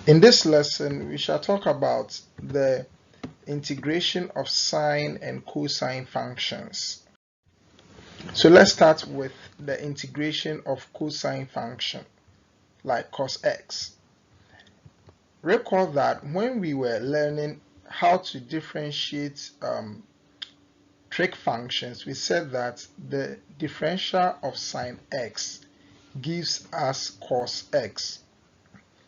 In this lesson, we shall talk about the integration of sine and cosine functions. So let's start with the integration of cosine function, like cos x. Recall that when we were learning how to differentiate trig functions, we said that the differential of sine x gives us cos x.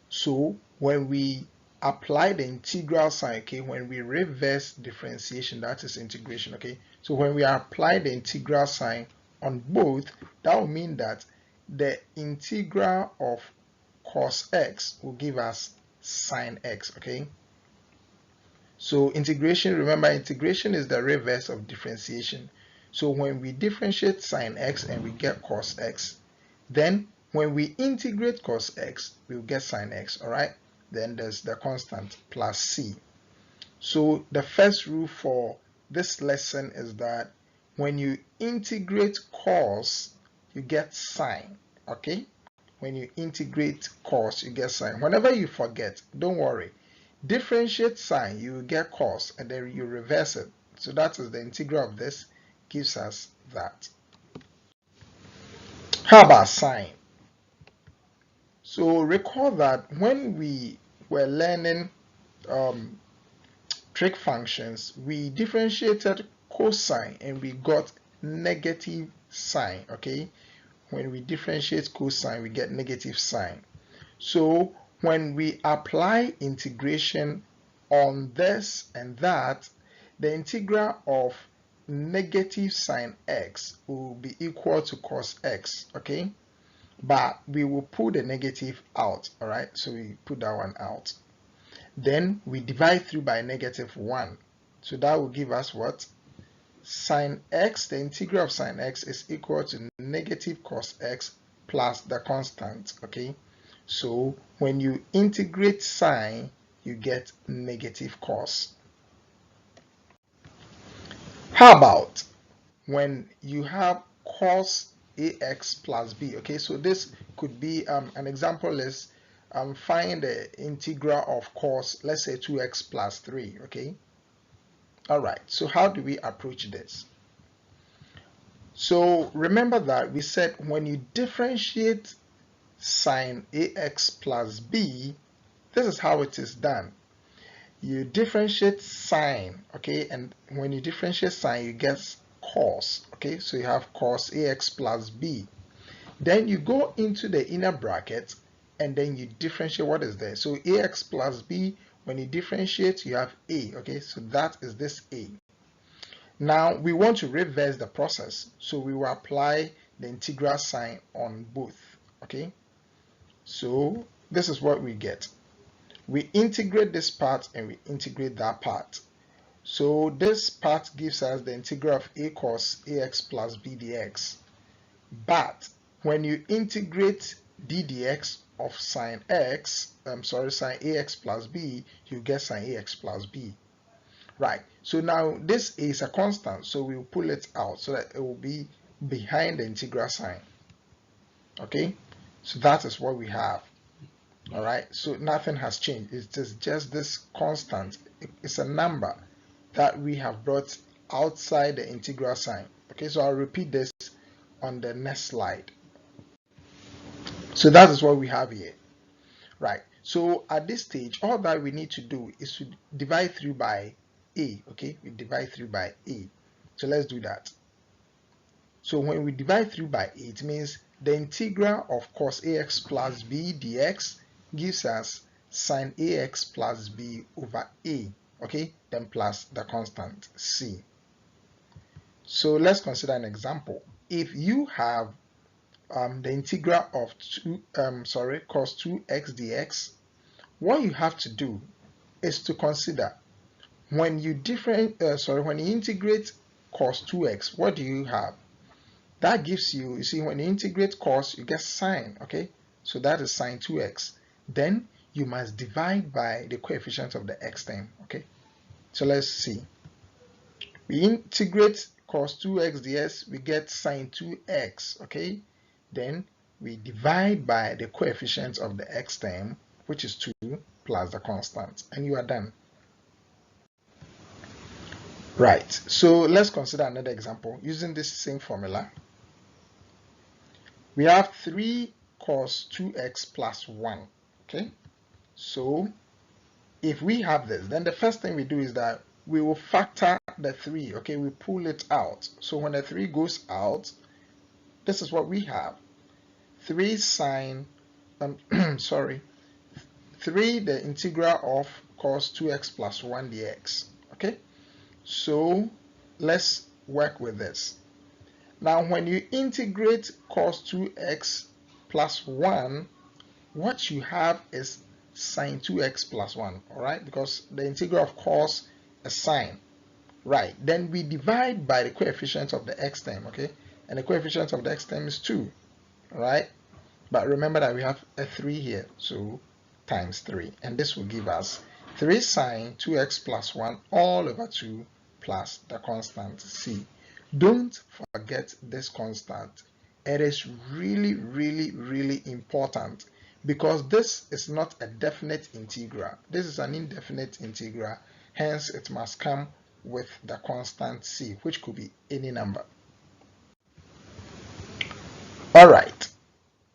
So when we apply the integral sign, okay, when we reverse differentiation, that is integration, okay. So when we apply the integral sign on both, that will mean that the integral of cos x will give us sine x, okay. So integration, remember, integration is the reverse of differentiation. So when we differentiate sine x and we get cos x, then when we integrate cos x, we'll get sine x, all right? Then there's the constant plus c. So the first rule for this lesson is that when you integrate cos, you get sine, okay? When you integrate cos, you get sine. Whenever you forget, don't worry. Differentiate sine, you will get cos, and then you reverse it. So that is the integral of this, gives us that. How about sine? So recall that when we were learning trig functions, we differentiated cosine and we got negative sine, okay? When we differentiate cosine, we get negative sine. So when we apply integration on this and that, the integral of negative sine x will be equal to cos x, okay? But we will put the negative out, all right? So we put that one out. Then we divide through by -1. So that will give us what? Sine x, the integral of sine x is equal to negative cos x plus the constant, okay? So when you integrate sine, you get negative cos. How about when you have cos ax plus b? Okay, so this could be an example is find the integral of cos, let's say 2x plus 3, okay? All right, so how do we approach this? So remember that we said when you differentiate sine ax plus b, this is how it is done. You differentiate sine, okay, and when you differentiate sine, you get cos, okay, so you have cos ax plus b. Then you go into the inner bracket and then you differentiate what is there. So ax plus b, when you differentiate, you have a, okay, so that is this a. Now we want to reverse the process, so we will apply the integral sign on both, okay. So this is what we get. We integrate this part and we integrate that part. So this part gives us the integral of a cos ax plus b dx. But when you integrate d dx of sine x, sine ax plus b, you get sine ax plus b. Right, so now this is a constant, so we'll pull it out so that it will be behind the integral sign. Okay, so that is what we have. All right, so nothing has changed. It's just this constant. It's a number that we have brought outside the integral sign. Okay, so I'll repeat this on the next slide. So that is what we have here. Right, so at this stage, all that we need to do is to divide through by a. Okay, we divide through by a. So let's do that. So when we divide through by a, it means the integral of cos ax plus b dx gives us sine ax plus b over a, okay, then plus the constant c. So let's consider an example. If you have the integral of cos 2x dx, what you have to do is to consider when you when you integrate cos 2x, what do you have? That gives you see, when you integrate cos, you get sine, okay? So that is sine 2x. Then you must divide by the coefficient of the x term, okay? So let's see. We integrate cos 2x ds, we get sine 2x, okay? Then we divide by the coefficient of the x term, which is 2, plus the constant, and you are done. Right, so let's consider another example using this same formula. We have 3 cos 2x plus 1. Okay, so if we have this, then the first thing we do is that we will factor the 3. Okay, we pull it out. So when the 3 goes out, this is what we have: 3 sine, sorry, 3 the integral of cos 2x plus 1 dx. Okay, so let's work with this. Now, when you integrate cos 2x plus 1, what you have is sine 2x plus 1, all right? Because the integral of cos is sine, right? Then we divide by the coefficient of the x term, okay? And the coefficient of the x term is 2, all right? But remember that we have a 3 here, so times 3. And this will give us 3 sine 2x plus 1 all over 2 plus the constant c. Don't forget this constant. It is really, really, really important because this is not a definite integral. This is an indefinite integral. Hence, it must come with the constant c, which could be any number. All right.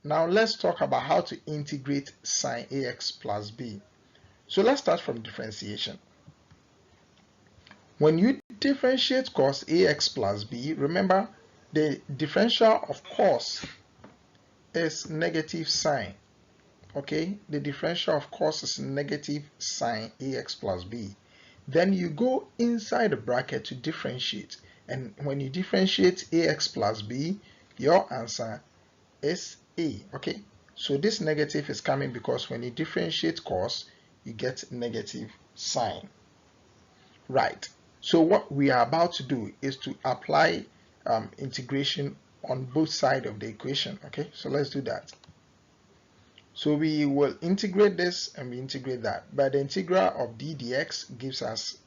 Now let's talk about how to integrate sine ax plus b. So let's start from differentiation. When you differentiate cos ax plus b, remember the differential of cos is negative sine. Okay, the differential of cos is negative sine ax plus b. Then you go inside the bracket to differentiate. And when you differentiate ax plus b, your answer is a. Okay, so this negative is coming because when you differentiate cos, you get negative sine. Right. So what we are about to do is to apply integration on both sides of the equation. Okay, so let's do that. So we will integrate this and we integrate that. But the integral of d dx gives us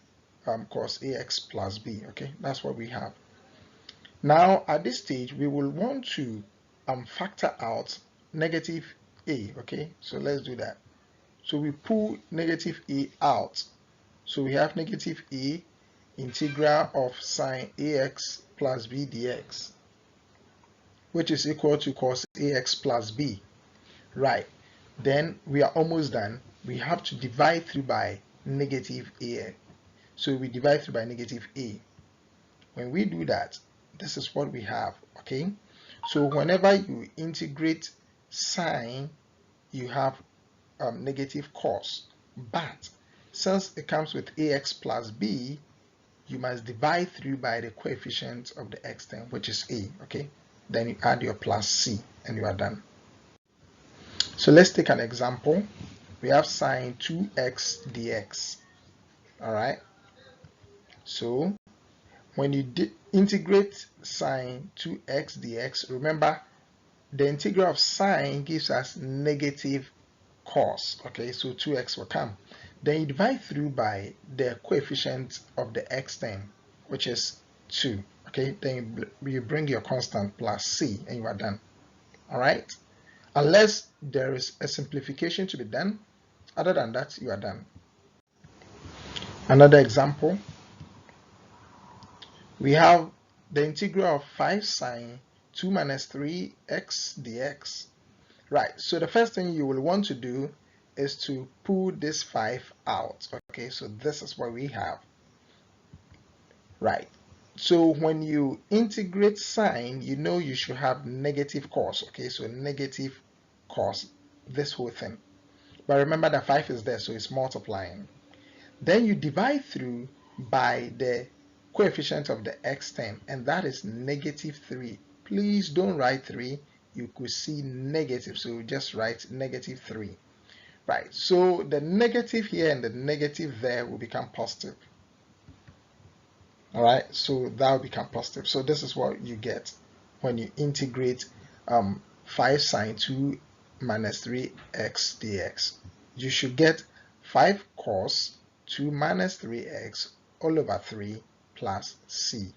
cos ax plus b. Okay, that's what we have. Now at this stage, we will want to factor out negative a. Okay, so let's do that. So we pull negative a out. So we have negative a integral of sine ax plus b dx, which is equal to cos ax plus b. Right. Then we are almost done. We have to divide through by negative a. So we divide through by negative a. When we do that, this is what we have. Okay. So whenever you integrate sine, you have negative cos. But since it comes with ax plus b, you must divide through by the coefficient of the x term, which is a. Okay, then you add your plus c and you are done. So let's take an example. We have sine 2x dx. All right, so when you integrate sine 2x dx, remember the integral of sine gives us negative cos. Okay, so 2x will come. Then you divide through by the coefficient of the x term, which is 2. Okay, then you bring your constant plus c and you are done. All right, unless there is a simplification to be done. Other than that, you are done. Another example, we have the integral of 5 sine 2 minus 3x dx. Right, so the first thing you will want to do is to pull this 5 out. Okay, so this is what we have. Right, so when you integrate sine, you know you should have negative cos. Okay, so negative cos, this whole thing. But remember that 5 is there, so it's multiplying. Then you divide through by the coefficient of the x term, and that is negative 3. Please don't write 3. You could see negative, so just write negative 3. Right, so the negative here and the negative there will become positive. All right, so that will become positive. So this is what you get when you integrate 5 sine 2 minus 3x dx. You should get 5 cos 2 minus 3x all over 3 plus c.